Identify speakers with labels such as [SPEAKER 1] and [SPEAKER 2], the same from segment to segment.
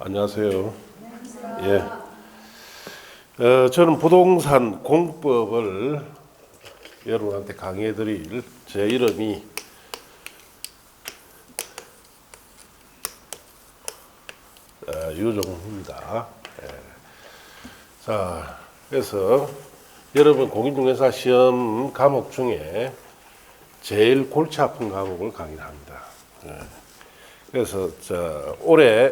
[SPEAKER 1] 안녕하세요. 저는 부동산 공법을 여러분한테 강의해 드릴 제 이름이 유종입니다. 자, 그래서 여러분 공인중개사 시험 과목 중에 제일 골치 아픈 과목을 강의합니다. 그래서 올해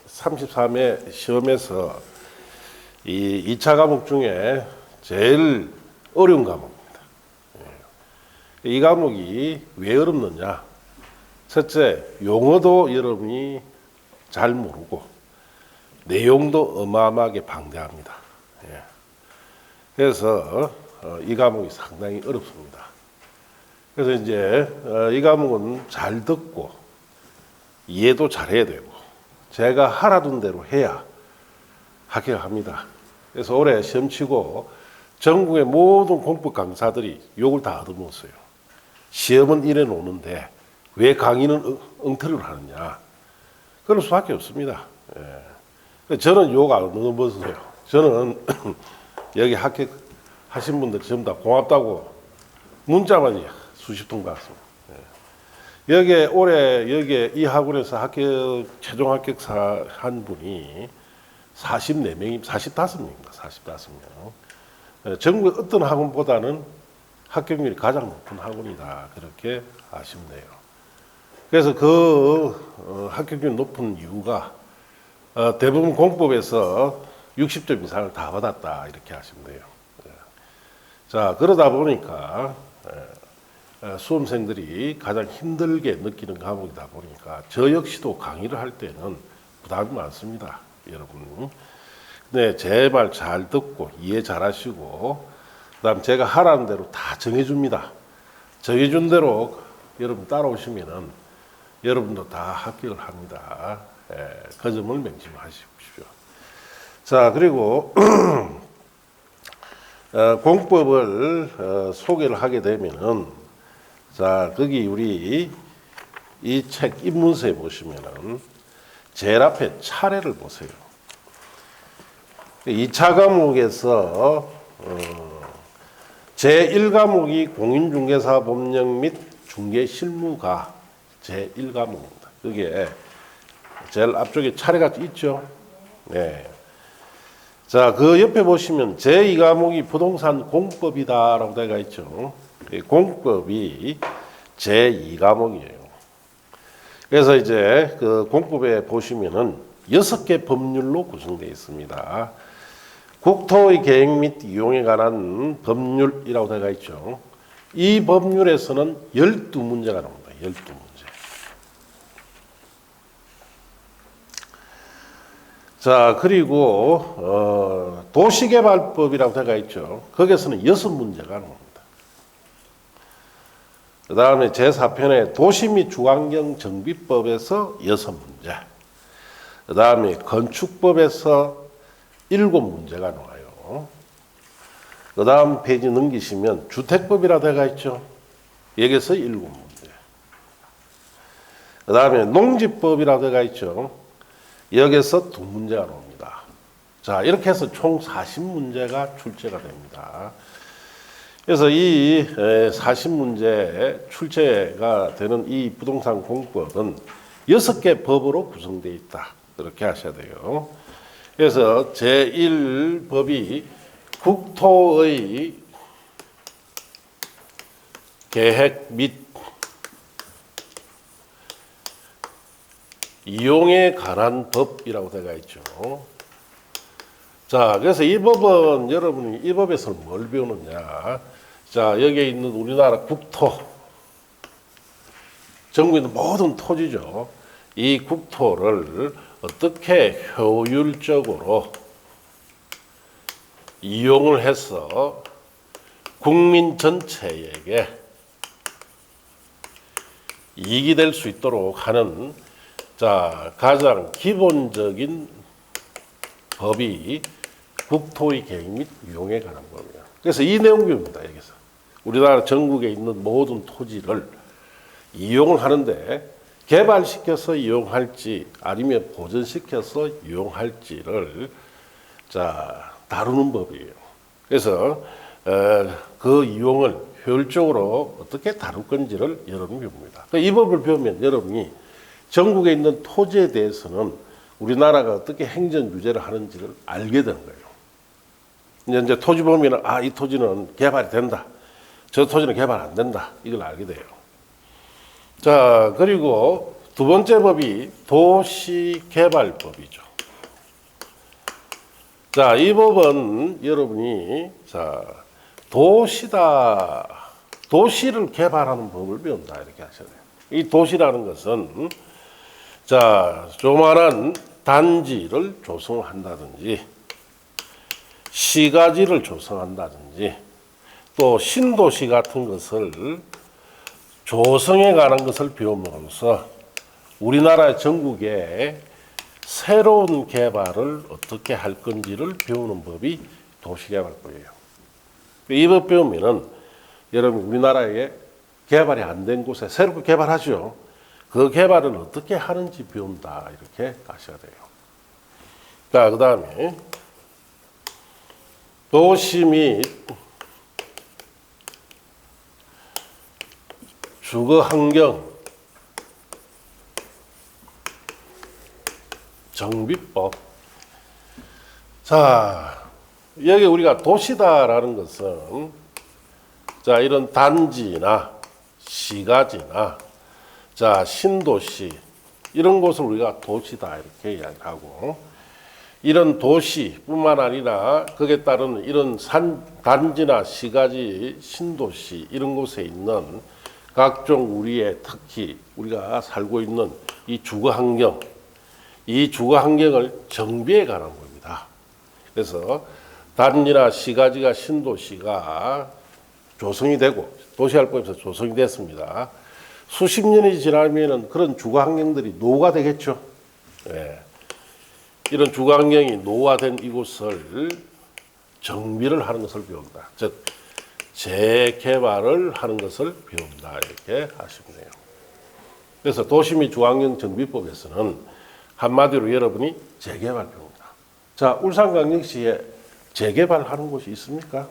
[SPEAKER 1] 33회 시험에서 이 2차 과목 중에 제일 어려운 과목입니다. 이 과목이 왜 어렵느냐? 첫째, 용어도 여러분이 잘 모르고 내용도 어마어마하게 방대합니다. 그래서 이 과목이 상당히 어렵습니다. 그래서 이제 이 과목은 잘 듣고 이해도 잘해야 되고 제가 하라던 대로 해야 합격합니다. 그래서 올해 시험 치고 전국의 모든 공법 강사들이 욕을 다 얻어먹었어요. 시험은 이래 놓는데 왜 강의는 엉터리를 하느냐. 그럴 수밖에 없습니다. 저는 욕 안 얻어먹었어요. 저는 여기 합격하신 분들 전부 다 고맙다고 문자만 수십 통 받았습니다. 여기에 올해 이 학원에서 최종 합격사 한 분이 45명입니다. 45명. 전국 어떤 학원보다는 합격률이 가장 높은 학원이다. 그렇게 아시면 돼요. 그래서 합격률이 높은 이유가 대부분 공법에서 60점 이상을 다 받았다. 이렇게 하시면 돼요. 자, 그러다 보니까 수험생들이 가장 힘들게 느끼는 과목이다 보니까 저 역시도 강의를 할 때는 부담이 많습니다, 여러분. 네, 제발 잘 듣고 이해 잘 하시고 그다음 제가 하라는 대로 다 정해줍니다. 정해준 대로 여러분 따라오시면은 여러분도 다 합격을 합니다. 그 점을 명심하십시오. 자, 그리고 공법을 소개를 하게 되면은 자, 거기 우리 이 책 입문서에 보시면은 제일 앞에 차례를 보세요. 2차 과목에서 제1과목이 공인중개사 법령 및 중개실무가 제1과목입니다. 여기에 제일 앞쪽에 차례가 있죠. 네. 자, 그 옆에 보시면 제2과목이 부동산 공법이다라고 되어 있죠. 공법이 제2과목이에요. 그래서 이제 그 공법에 보시면은 6개 법률로 구성되어 있습니다. 국토의 계획 및 이용에 관한 법률이라고 되어 있죠. 이 법률에서는 12문제가 나옵니다. 12문제. 자, 그리고 도시개발법이라고 되어 있죠. 거기에서는 6문제가 나옵니다. 그 다음에 제4편의 도시 및 주환경 정비법에서 6문제. 그 다음에 건축법에서 7문제가 나와요. 그 다음 페이지 넘기시면 주택법이라 되어 있죠. 여기서 7문제. 그 다음에 농지법이라 되어 있죠. 여기서 2문제가 나옵니다. 자, 이렇게 해서 총 40문제가 출제가 됩니다. 그래서 이 40문제 출제가 되는 이 부동산 공법은 6개 법으로 구성되어 있다. 그렇게 하셔야 돼요. 그래서 제1법이 국토의 계획 및 이용에 관한 법이라고 되어 있죠. 자, 그래서 이 법은 여러분이 이 법에서 뭘 배우느냐? 자, 여기에 있는 우리나라 국토, 전국에 있는 모든 토지죠. 이 국토를 어떻게 효율적으로 이용을 해서 국민 전체에게 이익이 될 수 있도록 하는 자, 가장 기본적인 법이 국토의 계획 및 이용에 관한 법이에요. 그래서 이 내용입니다. 여기서 우리나라 전국에 있는 모든 토지를 이용을 하는데 개발시켜서 이용할지 아니면 보존시켜서 이용할지를 다루는 법이에요. 그래서 그 이용을 효율적으로 어떻게 다룰 건지를 여러분이 배웁니다. 이 법을 배우면 여러분이 전국에 있는 토지에 대해서는 우리나라가 어떻게 행정 규제를 하는지를 알게 되는 거예요. 이제 토지 보면 이 토지는 개발이 된다. 저 토지는 개발 안 된다. 이걸 알게 돼요. 자, 그리고 두 번째 법이 도시개발법이죠. 자, 이 법은 여러분이 도시를 개발하는 법을 배운다 이렇게 하셔야 돼요. 이 도시라는 것은 조그마한 단지를 조성한다든지 시가지를 조성한다든지 또 신도시 같은 것을 조성해 가는 것을 배움으로써 우리나라 전국에 새로운 개발을 어떻게 할 건지를 배우는 법이 도시개발법이에요. 이 법 배우면은 여러분 우리나라에 개발이 안 된 곳에 새롭게 개발하죠. 그 개발을 어떻게 하는지 배운다 이렇게 가셔야 돼요. 자, 그다음에 도시 및 주거환경 정비법. 자, 여기 우리가 도시다라는 것은 이런 단지나 시가지나 신도시 이런 곳을 우리가 도시다 이렇게 이야기하고, 이런 도시뿐만 아니라 거기에 따른 이런 단지나 시가지, 신도시 이런 곳에 있는 각종 우리의 특히 우리가 살고 있는 이 주거환경, 이 주거환경을 정비해 가는 겁니다. 그래서 단지나 시가지가 신도시가 조성이 되고 도시활법에서 조성이 됐습니다. 수십 년이 지나면 그런 주거환경들이 노후가 되겠죠. 네. 이런 주거환경이 노후화된 이곳을 정비를 하는 것을 배운다. 즉 재개발을 하는 것을 배운다 이렇게 하시면 돼요. 그래서 도시 및 주거환경 정비법에서는 한마디로 여러분이 재개발 배웁니다. 자, 울산광역시에 재개발하는 곳이 있습니까?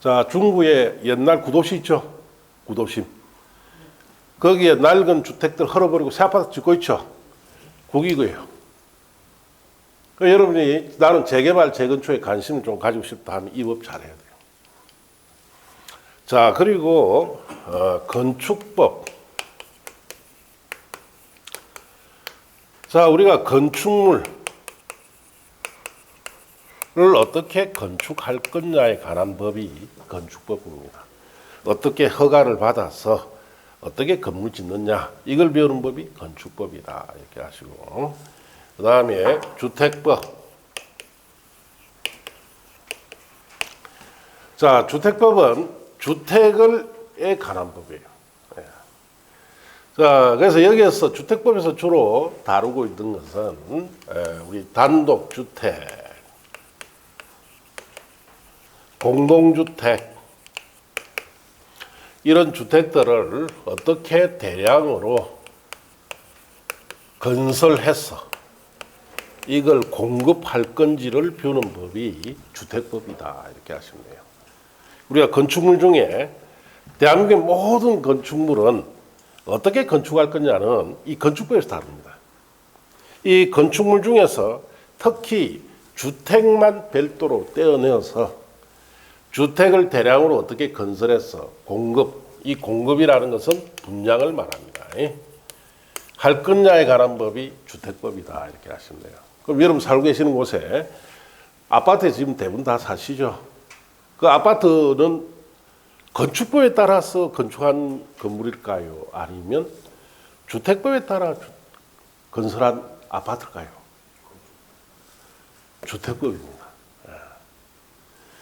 [SPEAKER 1] 자, 중구에 옛날 구도시 있죠? 구도심. 거기에 낡은 주택들 헐어버리고 새 아파트 짓고 있죠? 거기고요. 여러분이 나는 재개발, 재건축에 관심을 좀 가지고 싶다 하면 이 법 잘해야 돼요. 자, 그리고 건축법. 자, 우리가 건축물을 어떻게 건축할 거냐에 관한 법이 건축법입니다. 어떻게 허가를 받아서 어떻게 건물 짓느냐 이걸 배우는 법이 건축법이다 이렇게 하시고, 그 다음에 주택법. 자, 주택법은 주택에 관한 법이에요. 네. 자, 그래서 여기에서 주택법에서 주로 다루고 있는 것은 우리 단독주택, 공동주택 이런 주택들을 어떻게 대량으로 건설해서 이걸 공급할 건지를 배우는 법이 주택법이다 이렇게 하시면 돼요. 우리가 건축물 중에 대한민국의 모든 건축물은 어떻게 건축할 거냐는 이 건축법에서 다룹니다. 이 건축물 중에서 특히 주택만 별도로 떼어내어서 주택을 대량으로 어떻게 건설해서 이 공급이라는 것은 분양을 말합니다. 할 거냐에 관한 법이 주택법이다 이렇게 하시면 돼요. 그럼 여러분 살고 계시는 곳에 아파트에 지금 대부분 다 사시죠. 그 아파트는 건축법에 따라서 건축한 건물일까요? 아니면 주택법에 따라 건설한 아파트일까요? 주택법입니다.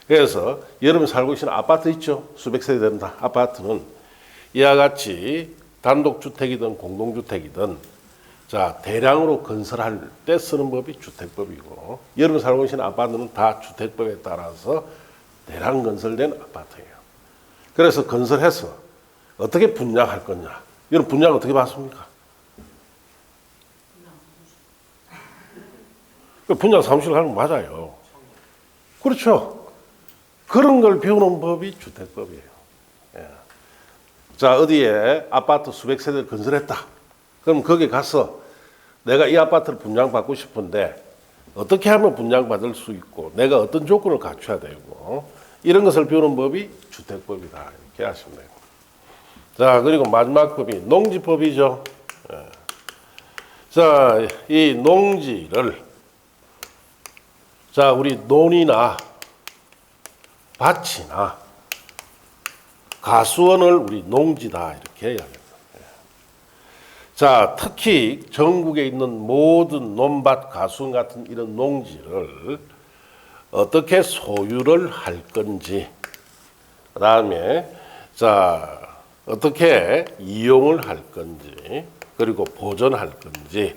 [SPEAKER 1] 그래서 여러분 살고 계시는 아파트 있죠? 수백 세대 된다. 아파트는 이와 같이 단독주택이든 공동주택이든 대량으로 건설할 때 쓰는 법이 주택법이고, 여러분 살고 계시는 아파트는 다 주택법에 따라서 대량 건설된 아파트예요. 그래서 건설해서 어떻게 분양할 거냐. 이런 분양 어떻게 받습니까? 분양 사무실 하는 거 맞아요. 그렇죠. 그런 걸 배우는 법이 주택법이에요. 예. 자, 어디에 아파트 수백 세대를 건설했다. 그럼 거기 가서 내가 이 아파트를 분양받고 싶은데 어떻게 하면 분양받을 수 있고 내가 어떤 조건을 갖춰야 되고 이런 것을 배우는 법이 주택법이다. 이렇게 하시면 돼요. 자, 그리고 마지막 법이 농지법이죠. 예. 자, 이 농지를 자, 우리 논이나 밭이나 가수원을 우리 농지다 이렇게 이야기합니다. 자, 특히 전국에 있는 모든 논밭, 가수원 같은 이런 농지를 어떻게 소유를 할 건지, 그다음에 자, 어떻게 이용을 할 건지, 그리고 보존할 건지,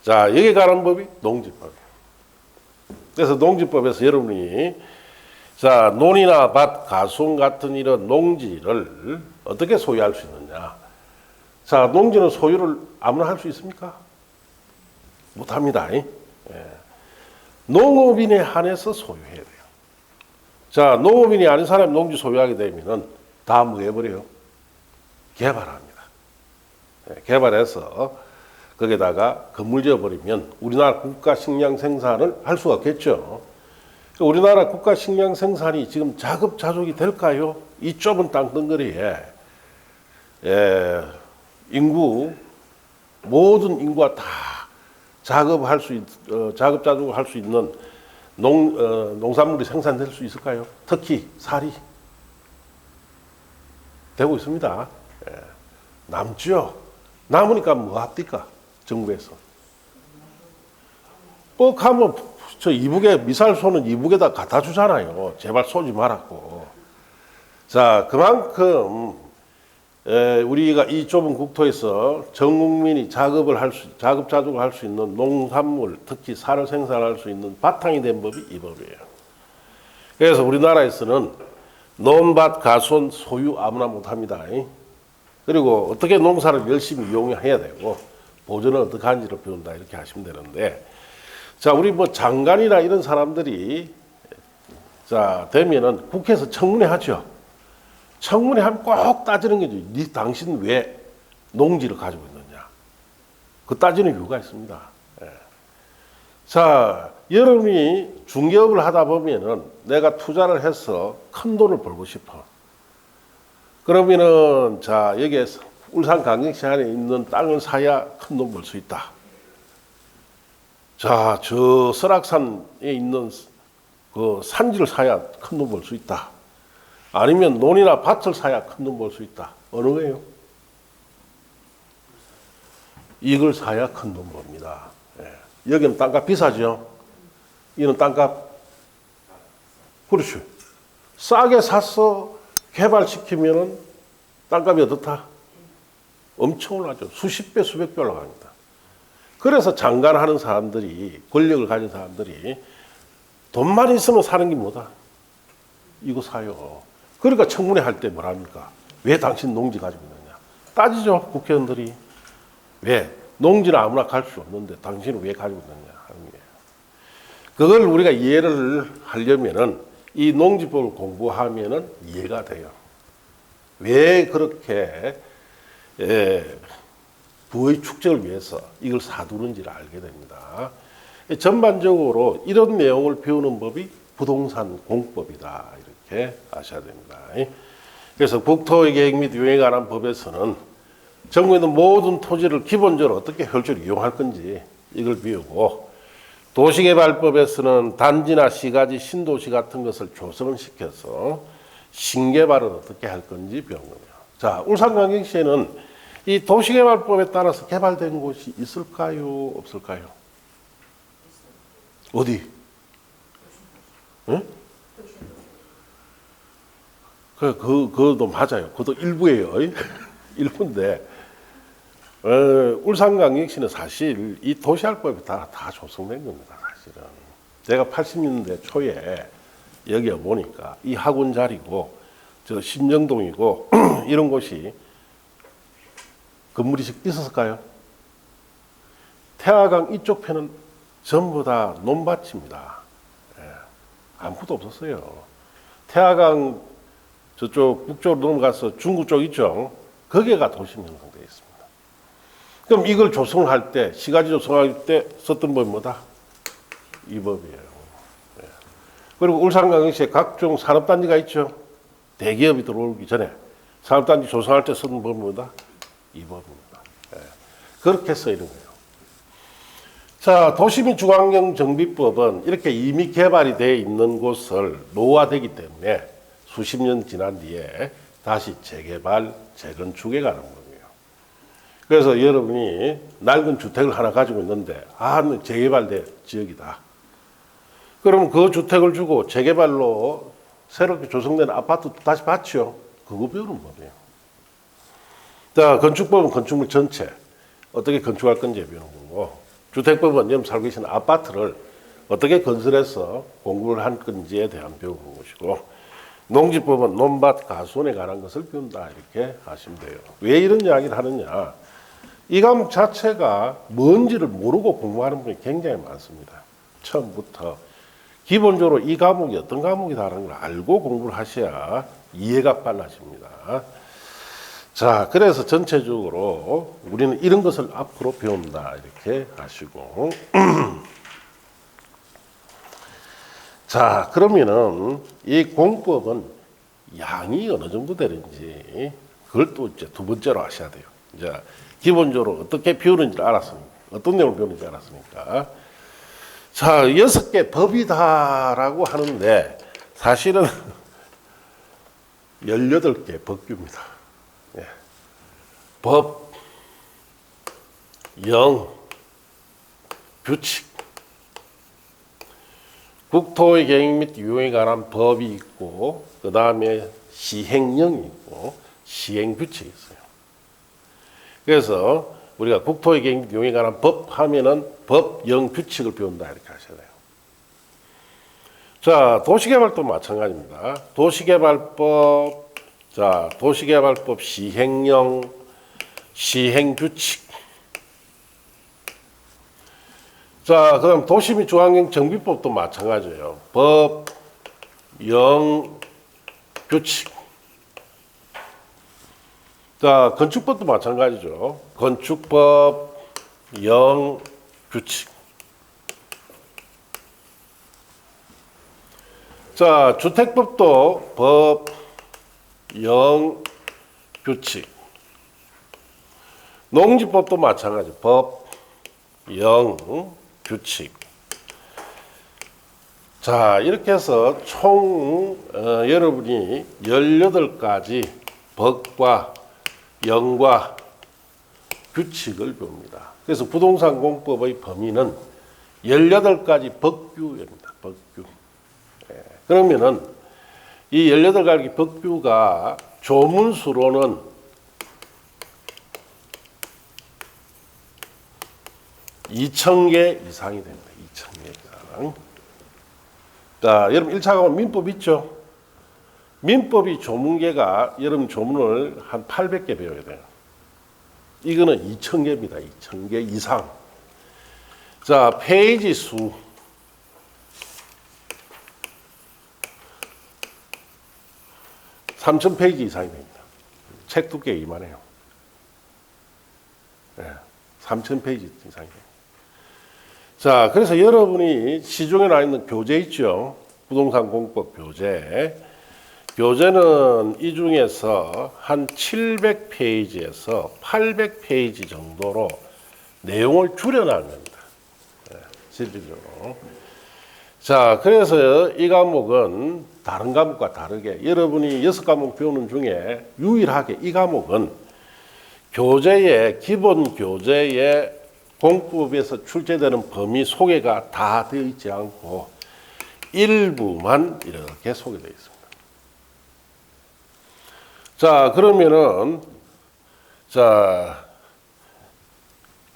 [SPEAKER 1] 자, 여기 관한 법이 농지법이에요. 그래서 농지법에서 여러분이 자, 논이나 밭, 가수원 같은 이런 농지를 어떻게 소유할 수 있느냐? 자, 농지는 소유를 아무나 할 수 있습니까? 못합니다. 예. 농업인에 한해서 소유해야 돼요. 자, 농업인이 아닌 사람이 농지 소유하게 되면은 다 뭐 해버려요? 개발합니다. 예, 개발해서 거기다가 건물 지어버리면 우리나라 국가 식량 생산을 할 수가 없겠죠. 우리나라 국가 식량 생산이 지금 자급자족이 될까요? 이 좁은 땅덩어리에 인구 모든 인구가 다 자급자족을 할 수 있는 농산물이 생산될 수 있을까요? 특히 쌀이 되고 있습니다. 남죠. 남으니까 뭐 합니까? 정부에서 뻑하면 저 이북에 미사일 쏘는 이북에다 갖다 주잖아요. 제발 쏘지 말았고. 자, 그만큼 우리가 이 좁은 국토에서 전 국민이 자급자족을 할 수 있는 농산물, 특히 쌀을 생산할 수 있는 바탕이 된 법이 이 법이에요. 그래서 우리나라에서는 논밭, 가수원 소유 아무나 못합니다. 그리고 어떻게 농사를 열심히 이용해야 되고 보존을 어떻게 하는지를 배운다 이렇게 하시면 되는데, 자, 우리 뭐 장관이나 이런 사람들이 자 되면은 국회에서 청문회 하죠. 청문회 하면 꼭 따지는 거죠. 당신 왜 농지를 가지고 있느냐. 그 따지는 이유가 있습니다. 예. 자, 여러분이 중개업을 하다 보면은 내가 투자를 해서 큰 돈을 벌고 싶어. 그러면은 자, 여기에 울산 강릉시 안에 있는 땅을 사야 큰 돈 벌 수 있다. 자, 저 설악산에 있는 그 산지를 사야 큰 돈 벌 수 있다. 아니면 논이나 밭을 사야 큰 돈 벌 수 있다. 어느 거예요? 이걸 사야 큰 돈 법니다. 예. 여기는 땅값 비싸죠? 이는 땅값, 그렇죠. 싸게 사서 개발시키면은 땅값이 어떻다? 엄청 올라가죠. 수십 배, 수백 배 올라갑니다. 그래서 장관하는 사람들이, 권력을 가진 사람들이 돈만 있으면 사는 게 뭐다? 이거 사요. 그러니까 청문회 할 때 뭐랍니까? 왜 당신 농지 가지고 있느냐? 따지죠, 국회의원들이. 왜? 농지는 아무나 갈 수 없는데 당신은 왜 가지고 있느냐 하는 거예요. 그걸 우리가 이해를 하려면은 이 농지법을 공부하면은 이해가 돼요. 왜 그렇게 부의 축적을 위해서 이걸 사두는지를 알게 됩니다. 전반적으로 이런 내용을 배우는 법이 부동산 공법이다 이렇게 아셔야 됩니다. 그래서 국토계획 및 운영에 관한 법에서는 전국에 있는 모든 토지를 기본적으로 어떻게 효율적으로 이용할 건지 이걸 배우고, 도시개발법에서는 단지나 시가지, 신도시 같은 것을 조성시켜서 신개발을 어떻게 할 건지 배운 거예요. 자, 울산광역시에는 이 도시개발법에 따라서 개발된 곳이 있을까요? 없을까요? 어디? 응? 그것도 맞아요. 그것도 일부예요. 일부인데, 울산광역시는 사실 이 도시개발법이 다 조성된 겁니다, 사실은. 제가 80년대 초에 여기 보니까 이 학원 자리고 저 신정동이고 이런 곳이 건물이 있었을까요? 태화강 이쪽 편은 전부 다 논밭입니다. 예, 아무것도 없었어요. 태화강 저쪽 북쪽으로 넘어가서 중구 쪽 있죠. 거기가 도심 형성되어 있습니다. 그럼 이걸 조성할 때, 시가지 조성할 때 썼던 법이 뭐다? 이 법이에요. 예. 그리고 울산광역시에 각종 산업단지가 있죠. 대기업이 들어오기 전에 산업단지 조성할 때 썼던 법이 뭐다? 이 법입니다. 예. 그렇게 써 있는 거예요. 자, 도시민 주거환경 정비법은 이렇게 이미 개발이 되어 있는 곳을 노후화되기 때문에 수십 년 지난 뒤에 다시 재개발, 재건축에 가는 거예요. 그래서 여러분이 낡은 주택을 하나 가지고 있는데, 재개발된 지역이다. 그러면 그 주택을 주고 재개발로 새롭게 조성된 아파트 다시 받죠. 그거 배우는 법이에요. 자, 건축법은 건축물 전체, 어떻게 건축할 건지 배우는 거고, 주택법은 여러분 살고 계시는 아파트를 어떻게 건설해서 공급을 할 건지에 대한 배우는 것이고, 농지법은 논밭 가수원에 관한 것을 배운다 이렇게 하시면 돼요. 왜 이런 이야기를 하느냐? 이 과목 자체가 뭔지를 모르고 공부하는 분이 굉장히 많습니다. 처음부터 기본적으로 이 과목이 어떤 과목이다라는 걸 알고 공부를 하셔야 이해가 빨라집니다. 자, 그래서 전체적으로 우리는 이런 것을 앞으로 배운다 이렇게 하시고 자, 그러면은 이 공법은 양이 어느 정도 되는지 그걸 또 이제 두 번째로 아셔야 돼요. 이제 기본적으로 어떻게 배우는지 알았으니까, 어떤 내용을 배우는지 알았으니까. 자, 6개 법이다라고 하는데 사실은 18개 법규입니다. 예. 법, 영, 규칙, 국토의 계획 및 유형에 관한 법이 있고, 그 다음에 시행령이 있고, 시행규칙이 있어요. 그래서 우리가 국토의 계획 및 유형에 관한 법 하면은 법, 영, 규칙을 배운다 이렇게 하셔야 돼요. 자, 도시개발도 마찬가지입니다. 도시개발법, 자, 도시개발법 시행령, 시행규칙. 자, 그다음 도시 및 주거환경 정비법도 마찬가지예요. 법, 영, 규칙. 자, 건축법도 마찬가지죠. 건축법, 영, 규칙. 자, 주택법도 법, 영, 규칙. 농지법도 마찬가지. 법, 영, 규칙. 자, 이렇게 해서 총 여러분이 18가지 법과 영과 규칙을 배웁니다. 그래서 부동산 공법의 범위는 18가지 법규입니다. 법규. 예. 그러면은 이 18가지 법규가 조문수로는 2,000개 이상이 됩니다. 2,000개 이상. 자, 여러분 1차 과목 민법 있죠? 민법이 조문계가 여러분 조문을 한 800개 배워야 돼요. 이거는 2,000개입니다. 2,000개 이상. 자, 페이지 수. 3,000페이지 이상이 됩니다. 책 두께 이만해요. 네, 3,000페이지 이상이 돼요. 자, 그래서 여러분이 시중에 나와 있는 교재 있죠? 부동산 공법 교재. 교재는 이 중에서 한 700페이지에서 800페이지 정도로 내용을 줄여나간 겁니다. 네, 실질적으로. 자, 그래서 이 과목은 다른 과목과 다르게 여러분이 6과목 배우는 중에 유일하게 이 과목은 교재에, 기본 교재에 공법에서 출제되는 범위 소개가 다 되어 있지 않고 일부만 이렇게 소개되어 있습니다. 자, 그러면은, 자,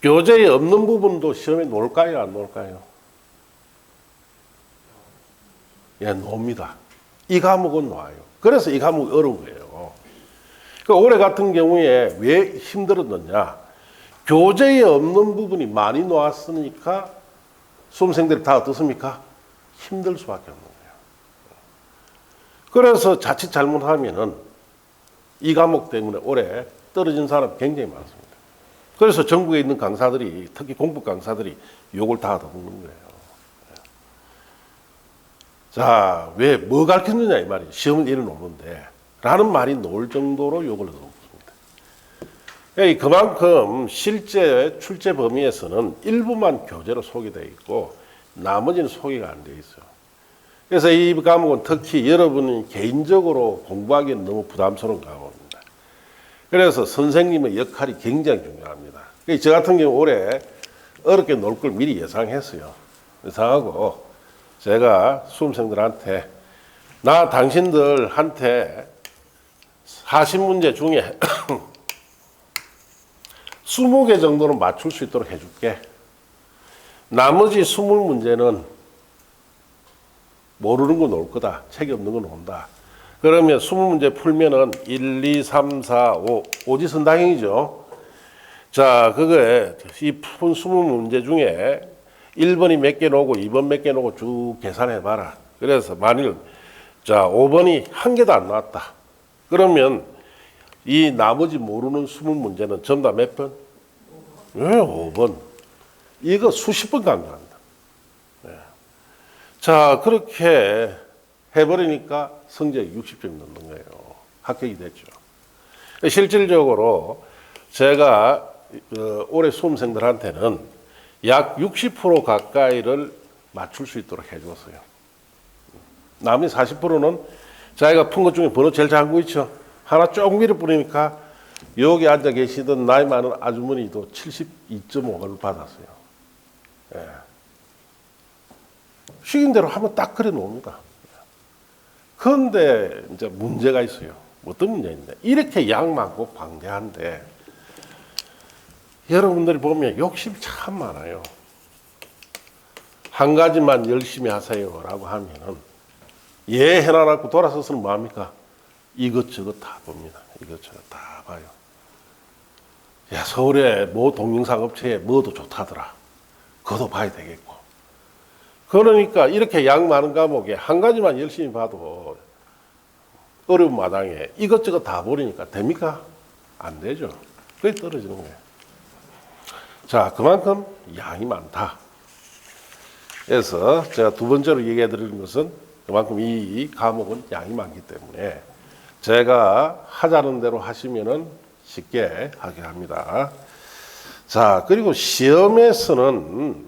[SPEAKER 1] 교재에 없는 부분도 시험에 놓을까요? 안 놓을까요? 예, 놓습니다. 이 과목은 나와요. 그래서 이 과목이 어려운 거예요. 그 올해 같은 경우에 왜 힘들었느냐? 교재에 없는 부분이 많이 나왔으니까 수험생들이 다 어떻습니까? 힘들 수밖에 없는 거예요. 그래서 자칫 잘못하면은 이 과목 때문에 올해 떨어진 사람 굉장히 많습니다. 그래서 전국에 있는 강사들이, 특히 공부 강사들이 욕을 다 얻어먹는 거예요. 자, 왜, 뭐 가르쳤느냐, 이 말이죠. 시험을 이래 놓는데. 라는 말이 나올 정도로 욕을 얻어먹습니다. 그만큼 실제 출제 범위에서는 일부만 교재로 소개되어 있고, 나머지는 소개가 안 되어 있어요. 그래서 이 과목은 특히 여러분이 개인적으로 공부하기엔 너무 부담스러운 과목입니다. 그래서 선생님의 역할이 굉장히 중요합니다. 저 같은 경우 올해 어렵게 놀 걸 미리 예상했어요. 예상하고 제가 수험생들한테 나 당신들한테 40문제 중에 20개 정도는 맞출 수 있도록 해줄게. 나머지 20문제는 모르는 거 놓을 거다. 책이 없는 거 놓는다. 그러면 20문제 풀면은 1, 2, 3, 4, 5, 오지선당형이죠. 자, 그거에 이 푼 20문제 중에 1번이 몇 개 나오고 2번 몇 개 나오고 쭉 계산해 봐라. 그래서 만일 자, 5번이 한 개도 안 나왔다. 그러면 이 나머지 모르는 20문제는 전부 다 몇 번? 왜 5번? 이거 수십 번 강조한다. 네. 자, 그렇게 해버리니까 성적이 60점이 넘는 거예요. 합격이 됐죠. 실질적으로 제가 올해 수험생들한테는 약 60% 가까이를 맞출 수 있도록 해줬어요. 나머지 40%는 자기가 푼 것 중에 번호 제일 작은 거 있죠. 하나 조금 밀어뿌리니까 여기 앉아 계시던 나이 많은 아주머니도 72.5를 받았어요. 예. 시킨 대로 하면 딱 그래 놓습니다. 그런데 이제 문제가 있어요. 어떤 문제인데 이렇게 양 많고 방대한데 여러분들이 보면 욕심이 참 많아요. 한 가지만 열심히 하세요라고 하면은 예 해놔놓고 돌아서서는 뭐합니까? 이것저것 다 봅니다. 이것저것 다 봐요. 야, 서울에 뭐 동영상업체에 뭐도 좋다더라. 그것도 봐야 되겠고. 그러니까 이렇게 양 많은 과목에 한 가지만 열심히 봐도 어려운 마당에 이것저것 다 버리니까 됩니까? 안 되죠. 그게 떨어지는 거예요. 자, 그만큼 양이 많다. 그래서 제가 두 번째로 얘기해 드리는 것은 그만큼 이 과목은 양이 많기 때문에 제가 하자는 대로 하시면은 쉽게 하게 합니다. 자, 그리고 시험에서는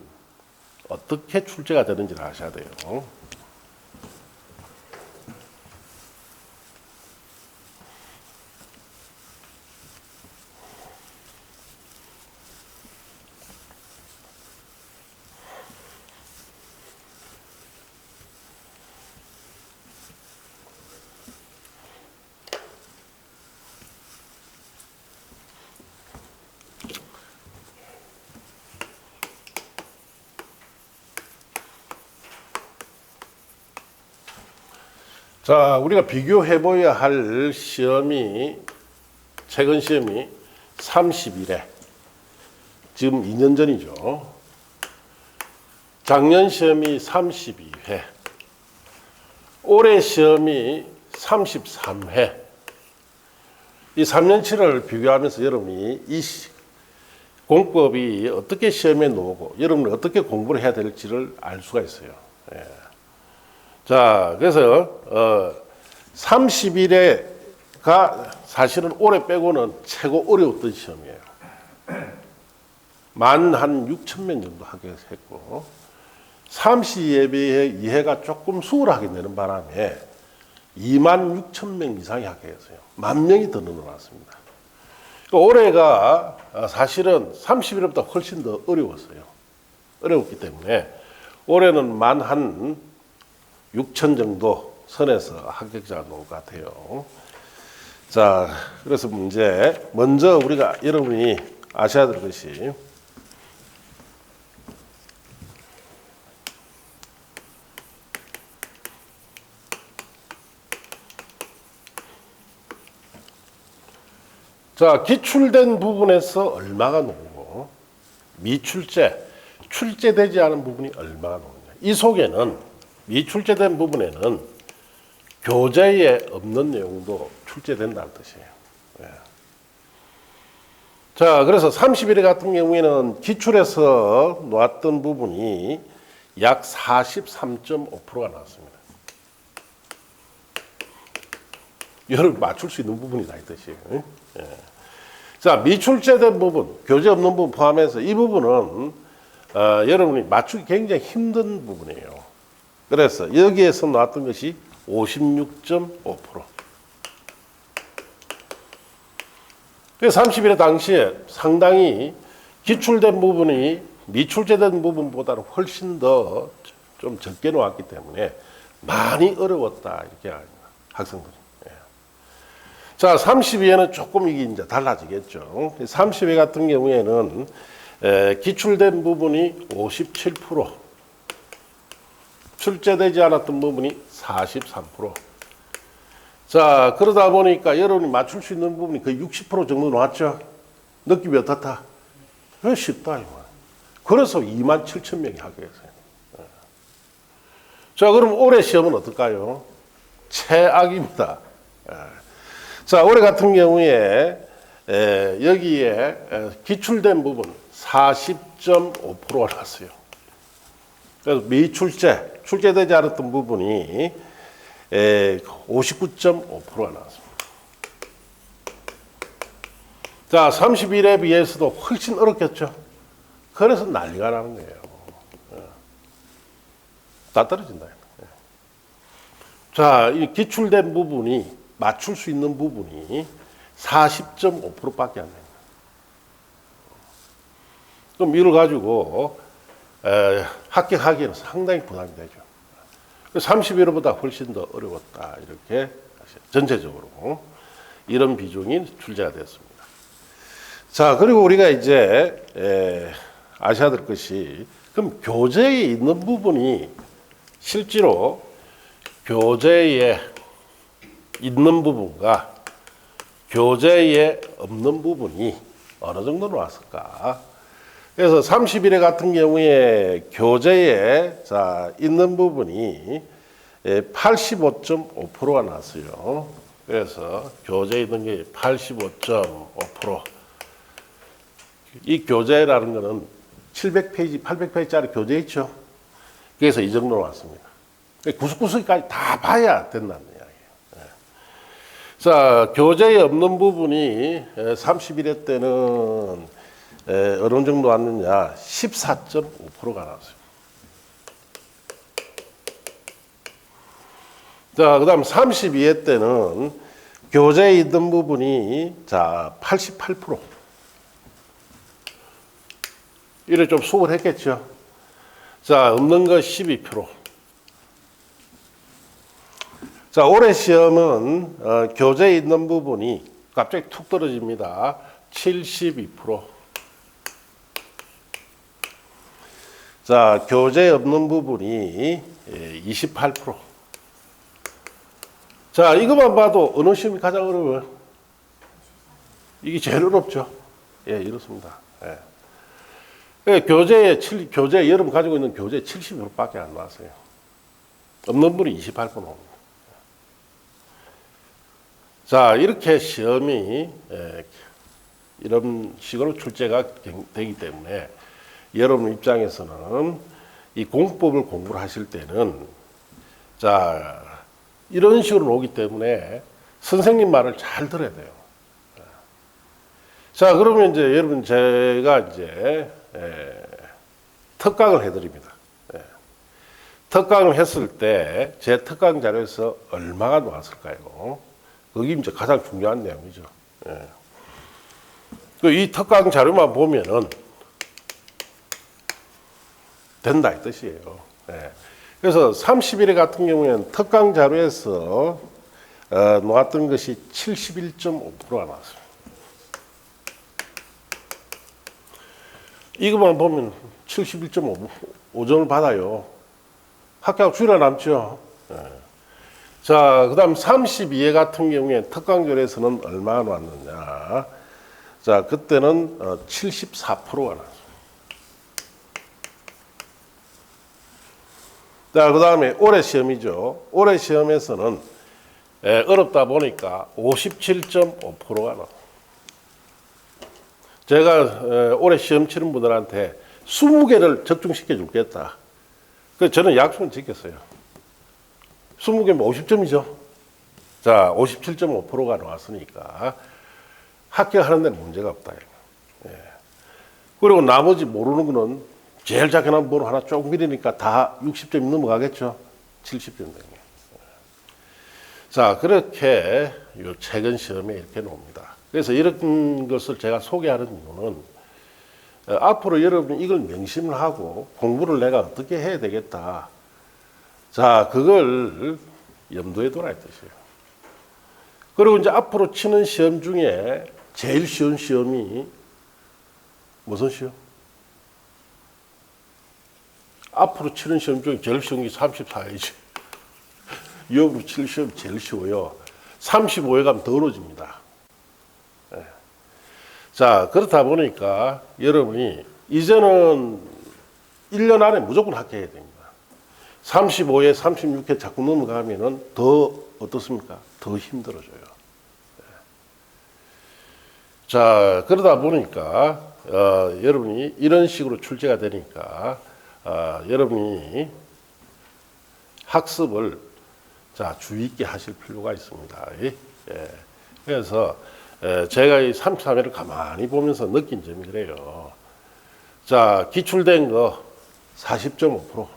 [SPEAKER 1] 어떻게 출제가 되는지를 아셔야 돼요. 자, 우리가 비교해 봐야 할 시험이 최근 시험이 31회. 지금 2년 전이죠. 작년 시험이 32회. 올해 시험이 33회. 이 3년치를 비교하면서 여러분이 이 공법이 어떻게 시험에 나오고 여러분이 어떻게 공부를 해야 될지를 알 수가 있어요. 예. 자, 그래서 30일에가 사실은 올해 빼고는 최고 어려웠던 시험이에요. 만 한 6천 명 정도 합격했고 32회가 조금 수월하게 되는 바람에 2만 6천 명 이상이 합격했어요. 10,000명이 더 늘어났습니다. 올해가 사실은 30일보다 훨씬 더 어려웠어요. 어려웠기 때문에 올해는 만 한 6천 정도 선에서 합격자가 나올 것 같아요. 자, 그래서 문제 먼저 우리가 여러분이 아셔야 될 것이 자, 기출된 부분에서 얼마가 나오고 미출제, 출제되지 않은 부분이 얼마가 나오냐. 이 속에는 미출제된 부분에는 교재에 없는 내용도 출제된다는 뜻이에요. 예. 자, 그래서 31회 같은 경우에는 기출에서 놓았던 부분이 약 43.5%가 나왔습니다. 여러분 맞출 수 있는 부분이다 이 뜻이에요. 예. 자, 미출제된 부분, 교재 없는 부분 포함해서 이 부분은 여러분이 맞추기 굉장히 힘든 부분이에요. 그래서 여기에서 나왔던 것이 56.5%. 그래서 31회 당시에 상당히 기출된 부분이 미출제된 부분보다는 훨씬 더 좀 적게 나왔기 때문에 많이 어려웠다 이렇게 합니다. 학생들이. 예. 자, 32회는 조금 이게 이제 달라지겠죠. 30회 같은 경우에는 기출된 부분이 57%, 출제되지 않았던 부분이 43%. 자, 그러다 보니까 여러분이 맞출 수 있는 부분이 거의 60% 정도 나왔죠. 느낌이 어떻다? 쉽다. 그래서 27,000명이 하게 했어요. 자, 그럼 올해 시험은 어떨까요? 최악입니다. 자, 올해 같은 경우에 여기에 기출된 부분 40.5%가 나왔어요. 그래서 미출제, 출제되지 않았던 부분이 59.5%가 나왔습니다. 자, 31회에 비해서도 훨씬 어렵겠죠. 그래서 난리가 나는 거예요. 다 떨어진다. 자, 이 기출된 부분이 맞출 수 있는 부분이 40.5%밖에 안 됩니다. 그럼 이걸 가지고 합격하기에는 상당히 부담이 되죠. 31회보다 훨씬 더 어려웠다. 이렇게 전체적으로 이런 비중이 출제가 되었습니다. 자, 그리고 우리가 이제 아셔야 될 것이 그럼 교재에 있는 부분이 실제로 교재에 있는 부분과 교재에 없는 부분이 어느 정도 나왔을까? 그래서 31회 같은 경우에 교재에 있는 부분이 85.5%가 나왔어요. 그래서 교재에 있는 게 85.5%. 이 교재라는 거는 700페이지, 800페이지짜리 교재 있죠. 그래서 이 정도 나왔습니다. 구석구석까지 다 봐야 된다는 이야기예요. 자, 교재에 없는 부분이 31회 때는 어느 정도 왔느냐? 14.5%가 나왔어요. 자, 그 다음 32회 때는 교재에 있는 부분이 88%. 이래 좀 수월했겠죠. 자, 없는 거 12%. 자, 올해 시험은 교재에 있는 부분이 갑자기 툭 떨어집니다. 72%. 자, 교재에 없는 부분이 28%. 자, 이것만 봐도 어느 시험이 가장 어려워요? 이게 제일 어렵죠. 예, 이렇습니다. 예. 교재 여러분 가지고 있는 교재 70%밖에 안 나왔어요. 없는 분이 28% 나옵니다. 자, 이렇게 시험이 이런 식으로 출제가 되기 때문에 여러분 입장에서는 이 공법을 공부를 하실 때는 이런 식으로 오기 때문에 선생님 말을 잘 들어야 돼요. 자, 그러면 이제 여러분 제가 이제 특강을 해드립니다. 특강을 했을 때 제 특강 자료에서 얼마가 나왔을까요? 그게 이제 가장 중요한 내용이죠. 이 특강 자료만 보면은 된다 이 뜻이에요. 그래서 31회 같은 경우에는 특강 자료에서 나왔던 것이 71.5%가 나왔어요. 이것만 보면 71.5점을 받아요. 합격 줄여 남죠. 자, 그 다음 32회 같은 경우에 특강 자료에서는 얼마나 나왔느냐. 자, 그때는 74%가 나왔습니다. 자, 그 다음에 올해 시험이죠. 올해 시험에서는 어렵다 보니까 57.5%가 나왔습니다. 제가 올해 시험 치른 분들한테 20개를 적중시켜 주겠다. 그래서 저는 약속을 지켰어요. 20개면 50점이죠. 자, 57.5%가 나왔으니까 합격하는 데는 문제가 없다. 예. 그리고 나머지 모르는 거는 제일 작게 나온 번호 하나 조금 미리니까 다 60점이 넘어가겠죠. 70점 되면. 자, 그렇게 요 최근 시험에 이렇게 나옵니다. 그래서 이런 것을 제가 소개하는 이유는 앞으로 여러분이 이걸 명심을 하고 공부를 내가 어떻게 해야 되겠다. 자, 그걸 염두에 둬라 이 뜻이에요. 그리고 이제 앞으로 치는 시험 중에 제일 쉬운 시험이 무슨 시험? 앞으로 치는 시험 중에 제일 쉬운 게 34회지. 유업으로 칠 시험 제일 쉬워요. 35회 가면 더 어려집니다. 네. 자, 그렇다 보니까 여러분이 이제는 1년 안에 무조건 합격해야 됩니다. 35회, 36회 자꾸 넘어가면은 더 어떻습니까? 더 힘들어져요. 네. 자, 그러다 보니까 여러분이 이런 식으로 출제가 되니까 여러분이 학습을 자, 주의 있게 하실 필요가 있습니다. 예. 그래서 제가 이 33회를 가만히 보면서 느낀 점이 그래요. 자, 기출된 거 40.5%.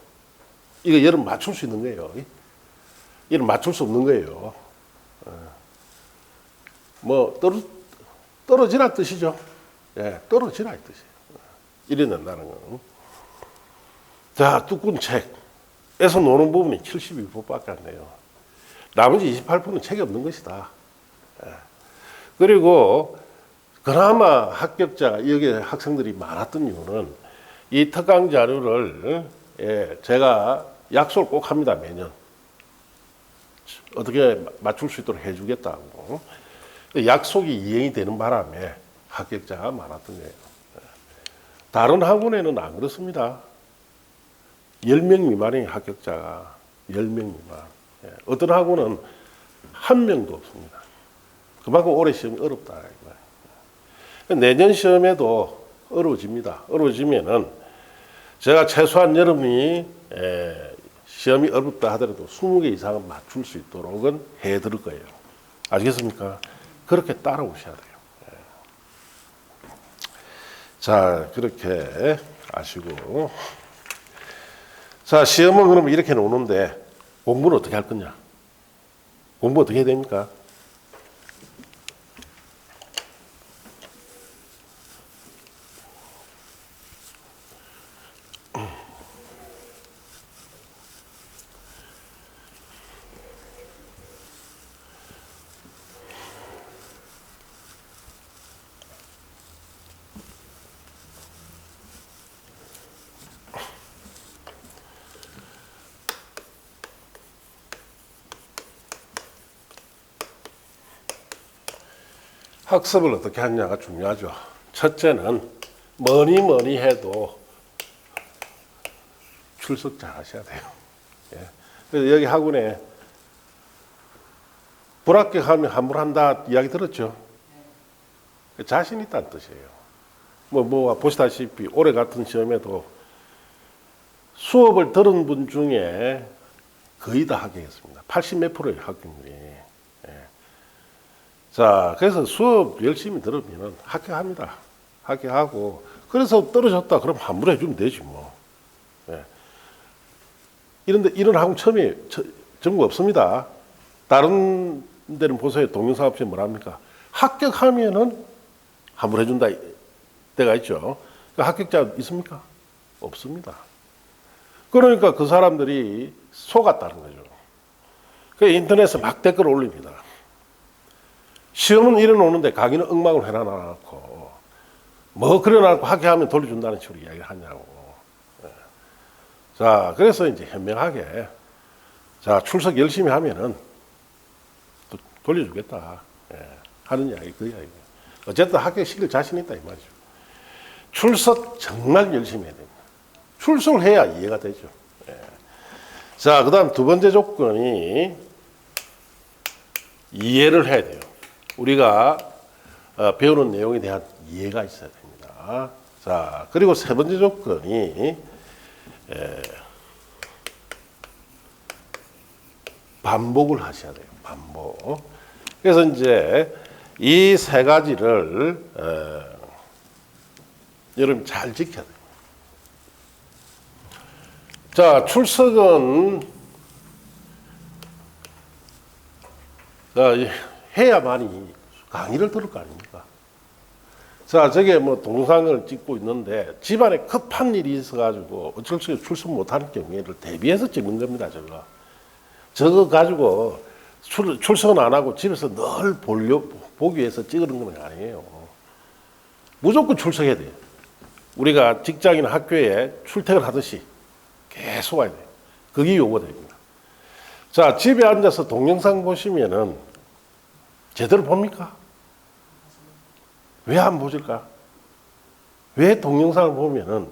[SPEAKER 1] 이거 여러분 맞출 수 있는 거예요. 이건 맞출 수 없는 거예요. 뭐 떨어지라 뜻이죠. 예, 떨어지라 이 뜻이에요. 이래 낸다는 건. 자, 두꺼운 책에서 노는 부분이 72%밖에 안 돼요. 나머지 28%는 책이 없는 것이다. 예. 그리고 그나마 합격자가 여기 학생들이 많았던 이유는 이 특강 자료를 제가 약속을 꼭 합니다. 매년 어떻게 맞출 수 있도록 해주겠다고 약속이 이행이 되는 바람에 합격자가 많았던 거예요. 다른 학원에는 안 그렇습니다. 10명 미만의 합격자가 10명 미만. 어떤 학원은 한 명도 없습니다. 그만큼 올해 시험이 어렵다. 내년 시험에도 어려워집니다. 어려워지면은 제가 최소한 여러분이 시험이 어렵다 하더라도 20개 이상은 맞출 수 있도록은 해드릴 거예요. 아시겠습니까? 그렇게 따라오셔야 돼요. 자, 그렇게 아시고. 자, 시험은 그러면 이렇게 나오는데 공부는 어떻게 할 거냐? 공부 어떻게 해야 됩니까? 학습을 어떻게 하느냐가 중요하죠. 첫째는 뭐니 해도 출석 잘 하셔야 돼요. 예. 그래서 여기 학원에 불합격하면 환불한다 이야기 들었죠? 자신 있다는 뜻이에요. 뭐 보시다시피 올해 같은 시험에도 수업을 들은 분 중에 거의 다 합격했습니다. 80몇 프로의 합격률이. 자, 그래서 수업 열심히 들으면 합격합니다. 합격하고, 그래서 떨어졌다. 그럼 환불해 주면 되지, 뭐. 예. 이런 학원 처음에 전국 없습니다. 다른 데는 보세요. 동영상업체 뭐랍니까? 합격하면은 환불해 준다. 때가 있죠. 그 합격자 있습니까? 없습니다. 그러니까 그 사람들이 속았다는 거죠. 그 인터넷에 막 댓글 올립니다. 시험은 이래놓는데 강의는 엉망을 해놔놓고 뭐 그래놓고 합격하면 돌려준다는 식으로 이야기를 하냐고. 자, 그래서 이제 현명하게 자, 출석 열심히 하면은 돌려주겠다 하는 이야기 그 이야기예요. 어쨌든 합격시킬 자신 있다 이 말이죠. 출석 정말 열심히 해야 됩니다. 출석을 해야 이해가 되죠. 예. 자, 그 다음 두 번째 조건이 이해를 해야 돼요. 우리가 배우는 내용에 대한 이해가 있어야 됩니다. 자, 그리고 세 번째 조건이 반복을 하셔야 돼요. 반복. 그래서 이제 이 세 가지를 여러분 잘 지켜야 돼요. 자, 출석은 해야만이 강의를 들을 거 아닙니까? 자, 저게 뭐 동영상을 찍고 있는데 집안에 급한 일이 있어가지고 어쩔 수 없이 출석 못하는 경우에를 대비해서 찍는 겁니다, 저거. 저거 가지고 출석은 안 하고 집에서 늘 보기 위해서 찍는 건 아니에요. 무조건 출석해야 돼요. 우리가 직장이나 학교에 출퇴근하듯이 계속 와야 돼요. 그게 요구됩니다. 자, 집에 앉아서 동영상 보시면은 제대로 봅니까? 왜 안 보실까? 왜 동영상을 보면은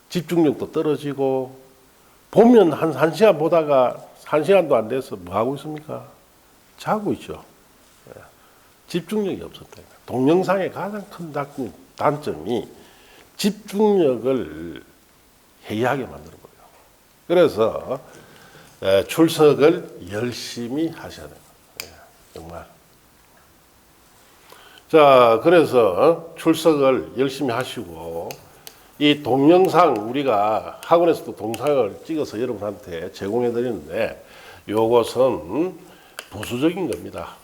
[SPEAKER 1] 집중력도 떨어지고 보면 한 시간 보다가 1시간도 안 돼서 뭐 하고 있습니까? 자고 있죠. 집중력이 없었다. 동영상의 가장 큰 단점이 집중력을 해이하게 만드는 거예요. 그래서 출석을 열심히 하셔야 돼요. 정말. 자, 그래서 출석을 열심히 하시고 이 동영상 우리가 학원에서도 동영상을 찍어서 여러분한테 제공해 드리는데 요것은 부수적인 겁니다.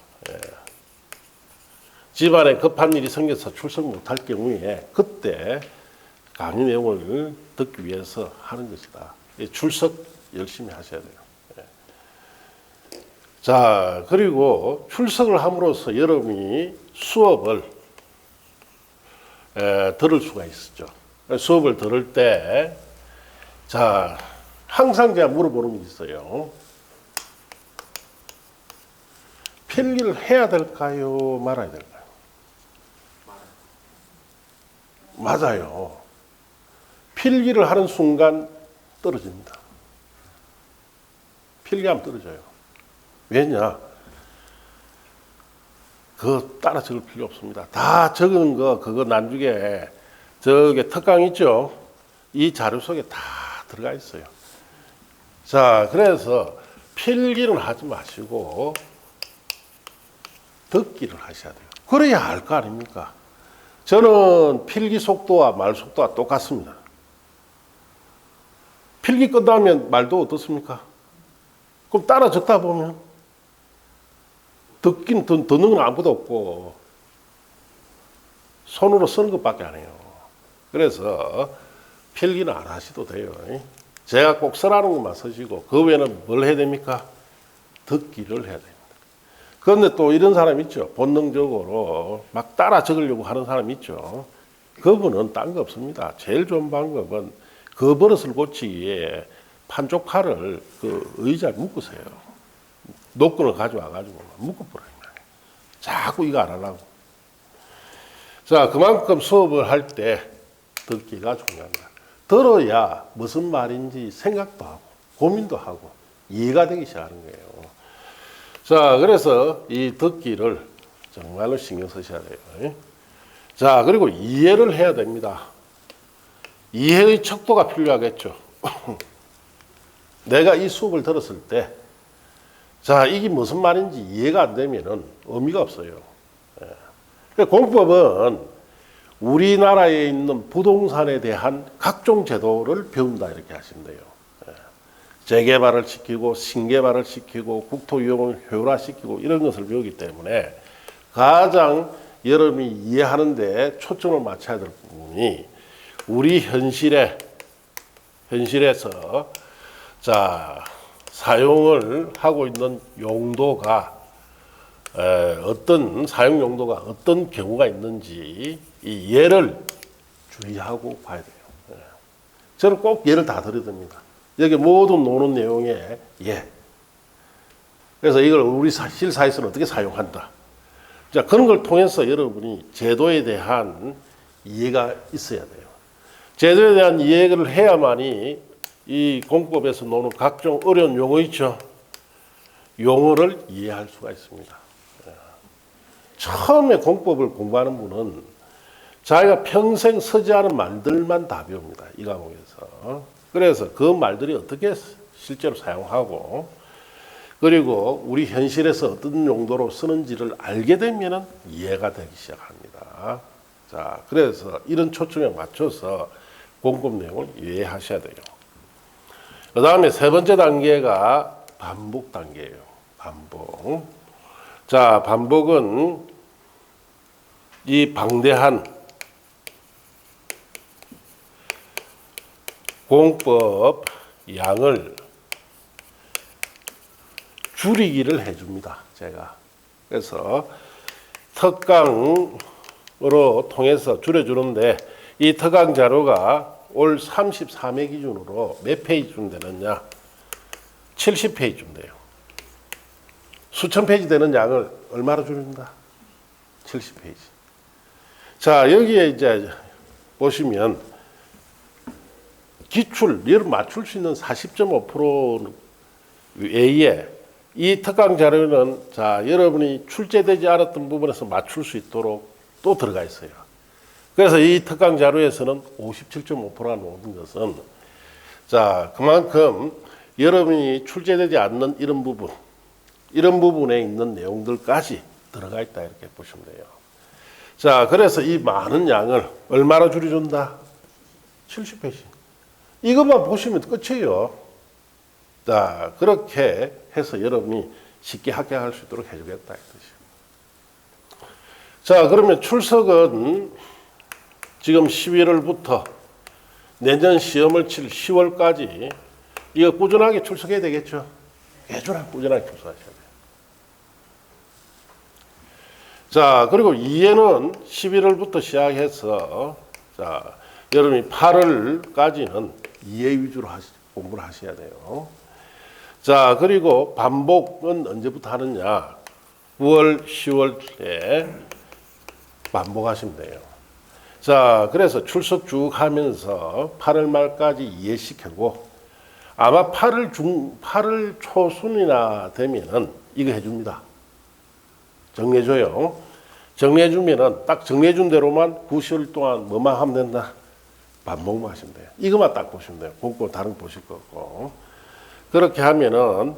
[SPEAKER 1] 집안에 급한 일이 생겨서 출석 못할 경우에 그때 강의 내용을 듣기 위해서 하는 것이다. 출석 열심히 하셔야 돼요. 자, 그리고 출석을 함으로써 여러분이 수업을 들을 수가 있었죠. 수업을 들을 때, 자, 항상 제가 물어보는 게 있어요. 필기를 해야 될까요? 말아야 될까요? 맞아요. 필기를 하는 순간 떨어집니다. 필기하면 떨어져요. 왜냐? 그거 따라 적을 필요 없습니다. 다 적은 거, 그거 나중에 저게 특강 있죠? 이 자료 속에 다 들어가 있어요. 자, 그래서 필기는 하지 마시고 듣기를 하셔야 돼요. 그래야 알 거 아닙니까? 저는 필기 속도와 말 속도가 똑같습니다. 필기 끝나면 말도 어떻습니까? 그럼 따라 적다 보면 듣는 건 아무도 없고 손으로 쓰는 것밖에 안 해요. 그래서 필기는 안 하셔도 돼요. 제가 꼭 쓰라는 것만 쓰시고 그 외에는 뭘 해야 됩니까? 듣기를 해야 됩니다. 그런데 또 이런 사람 있죠. 본능적으로 막 따라 적으려고 하는 사람 있죠. 그분은 딴 거 없습니다. 제일 좋은 방법은 그 버릇을 고치기 위해 판쪽 팔을 그 의자에 묶으세요. 노끈을 가져와가지고 묶어버려요. 자꾸 이거 안 하려고. 자, 그만큼 수업을 할 때 듣기가 중요합니다. 들어야 무슨 말인지 생각도 하고 고민도 하고 이해가 되기 시작하는 거예요. 자, 그래서 이 듣기를 정말로 신경 쓰셔야 돼요. 자, 그리고 이해를 해야 됩니다. 이해의 척도가 필요하겠죠. 내가 이 수업을 들었을 때, 자, 이게 무슨 말인지 이해가 안 되면은 의미가 없어요. 공법은 우리나라에 있는 부동산에 대한 각종 제도를 배운다 이렇게 하시면 돼요. 재개발을 시키고 신개발을 시키고 국토 이용을 효율화시키고 이런 것을 배우기 때문에 가장 여러분이 이해하는 데 초점을 맞춰야 될 부분이 우리 현실에서 자, 사용을 하고 있는 용도가 어떤 사용 용도가 어떤 경우가 있는지 이 예를 주의하고 봐야 돼요. 저는 꼭 예를 다 들어듭니다. 여기 모든 노는 내용에 예. 그래서 이걸 우리 실사에서는 어떻게 사용한다. 자, 그런 걸 통해서 여러분이 제도에 대한 이해가 있어야 돼요. 제도에 대한 이해를 해야만이 이 공법에서 나오는 각종 어려운 용어 있죠. 용어를 이해할 수가 있습니다. 처음에 공법을 공부하는 분은 자기가 평생 쓰지 않은 말들만 다 배웁니다. 이 과목에서. 그래서 그 말들이 어떻게 실제로 사용하고 그리고 우리 현실에서 어떤 용도로 쓰는지를 알게 되면 이해가 되기 시작합니다. 자, 그래서 이런 초점에 맞춰서 공법 내용을 이해하셔야 돼요. 그 다음에 세 번째 단계가 반복 단계예요. 반복. 자, 반복은 이 방대한 공법 양을 줄이기를 해줍니다. 제가. 그래서 특강으로 통해서 줄여주는데 이 특강 자료가 올 33회 기준으로 몇 페이지쯤 되느냐? 70페이지쯤 돼요. 수천 페이지 되는 양을 얼마로 줄인다? 70페이지. 자, 여기에 이제 보시면 기출을 맞출 수 있는 40.5% 외에 이 특강 자료는 자, 여러분이 출제되지 않았던 부분에서 맞출 수 있도록 또 들어가 있어요. 그래서 이 특강 자료에서는 57.5%가 나오는 것은 자, 그만큼 여러분이 출제되지 않는 이런 부분에 있는 내용들까지 들어가 있다 이렇게 보시면 돼요. 자, 그래서 이 많은 양을 얼마나 줄여준다? 70페이지. 이것만 보시면 끝이에요. 자, 그렇게 해서 여러분이 쉽게 합격할 수 있도록 해주겠다 이 뜻이에요. 자, 그러면 출석은 지금 11월부터 내년 시험을 칠 10월까지 이거 꾸준하게 출석해야 되겠죠? 꾸준하게 출석하셔야 돼요. 자, 그리고 이해는 11월부터 시작해서 자, 여러분이 8월까지는 이해 위주로 공부를 하셔야 돼요. 자, 그리고 반복은 언제부터 하느냐? 9월, 10월에 반복하시면 돼요. 자, 그래서 출석 쭉 하면서 8월 말까지 이해시키고 아마 8월 초순이나 되면은 이거 해줍니다. 정리해줘요. 정리해주면은 딱 정리해준 대로만 9월 동안 뭐만 하면 된다? 반복만 하시면 돼요. 이것만 딱 보시면 돼요. 공부 다른 거 보실 거 없고. 그렇게 하면은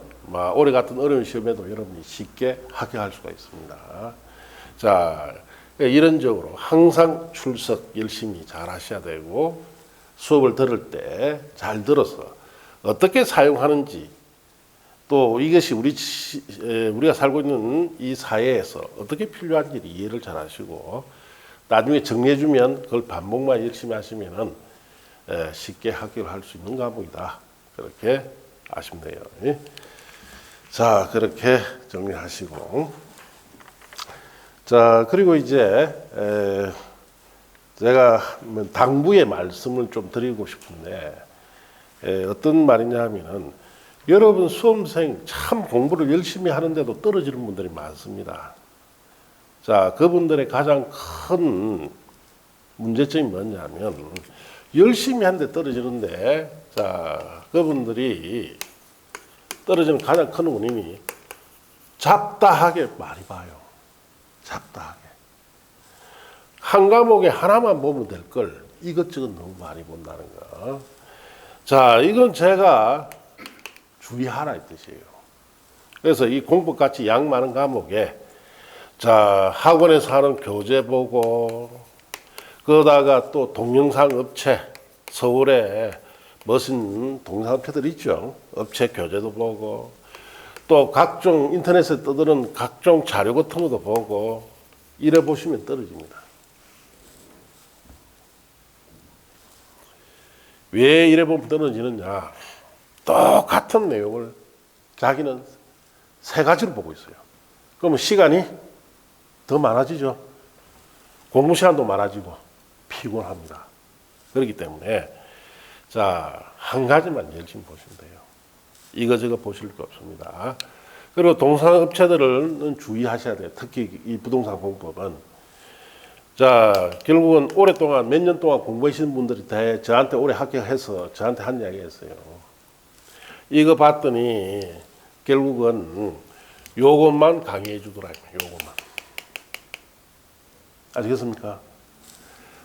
[SPEAKER 1] 올해 같은 어려운 시험에도 여러분이 쉽게 합격할 수가 있습니다. 자, 이런적으로 항상 출석 열심히 잘 하셔야 되고 수업을 들을 때 잘 들어서 어떻게 사용하는지 또 이것이 우리가 살고 있는 이 사회에서 어떻게 필요한지 이해를 잘 하시고 나중에 정리해주면 그걸 반복만 열심히 하시면은 쉽게 합격을 할 수 있는 과목이다. 그렇게 아시면 돼요. 자, 그렇게 정리하시고. 자, 그리고 이제 제가 당부의 말씀을 좀 드리고 싶은데 어떤 말이냐 하면은 여러분 수험생 참 공부를 열심히 하는데도 떨어지는 분들이 많습니다. 자, 그분들의 가장 큰 문제점이 뭐냐면 열심히 하는데 떨어지는데 자, 그분들이 떨어지는 가장 큰 원인이 잡다하게 많이 봐요. 잡다하게. 한 과목에 하나만 보면 될 걸 이것저것 너무 많이 본다는 거. 자, 이건 제가 주의하라 이 뜻이에요. 그래서 이 공법같이 양 많은 과목에 자, 학원에서 하는 교재 보고 그러다가 또 동영상 업체 서울에 멋진 동영상 업체들 있죠. 업체 교재도 보고 또 각종 인터넷에 떠드는 각종 자료 같은 것도 보고 이래 보시면 떨어집니다. 왜 이래 보면 떨어지느냐? 똑같은 내용을 자기는 세 가지로 보고 있어요. 그러면 시간이 더 많아지죠. 공부 시간도 많아지고 피곤합니다. 그렇기 때문에 자, 한 가지만 열심히 보시면 돼요. 이거저거 보실 거 없습니다. 그리고 동사업체들은 주의하셔야 돼요. 특히 이 부동산 공법은. 자, 결국은 오랫동안, 몇 년 동안 공부하시는 분들이 다 저한테 오래 합격해서 저한테 한 이야기 했어요. 이거 봤더니 결국은 요것만 강의해 주더라고요. 요것만. 아시겠습니까?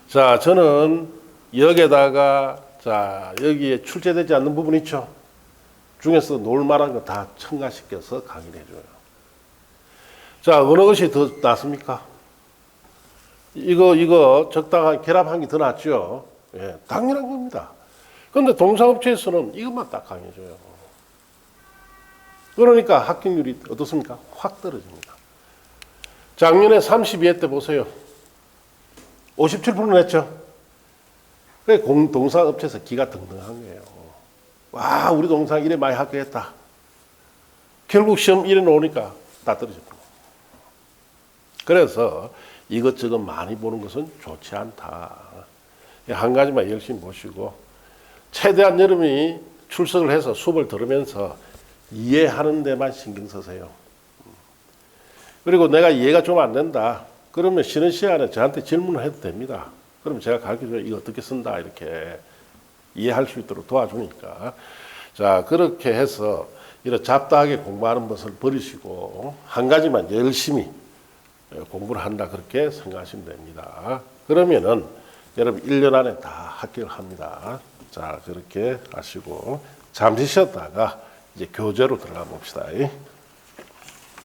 [SPEAKER 1] 자, 저는 여기에다가, 자, 여기에 출제되지 않는 부분 있죠? 중에서 놀만한 거 다 첨가시켜서 강의를 해줘요. 자, 어느 것이 더 낫습니까? 이거 적당한 결합한 게 더 낫죠? 예, 당연한 겁니다. 그런데 동사업체에서는 이것만 딱 강의해줘요. 그러니까 합격률이 어떻습니까? 확 떨어집니다. 작년에 32회 때 보세요. 57% 냈죠? 그래, 동사업체에서 기가 등등한 거예요. 와, 우리 동사 이래 많이 합격했다. 결국 시험 이래 놓으니까 다 떨어집니다. 그래서 이것저것 많이 보는 것은 좋지 않다. 한 가지만 열심히 보시고, 최대한 여러분이 출석을 해서 수업을 들으면서 이해하는 데만 신경 쓰세요. 그리고 내가 이해가 좀 안 된다. 그러면 쉬는 시간에 저한테 질문을 해도 됩니다. 그럼 제가 가르쳐줘요. 이거 어떻게 쓴다. 이렇게 이해할 수 있도록 도와주니까. 자, 그렇게 해서 이런 잡다하게 공부하는 것을 버리시고 한 가지만 열심히 공부를 한다. 그렇게 생각하시면 됩니다. 그러면은 여러분 1년 안에 다 합격을 합니다. 자, 그렇게 하시고 잠시 쉬었다가 이제 교재로 들어가 봅시다.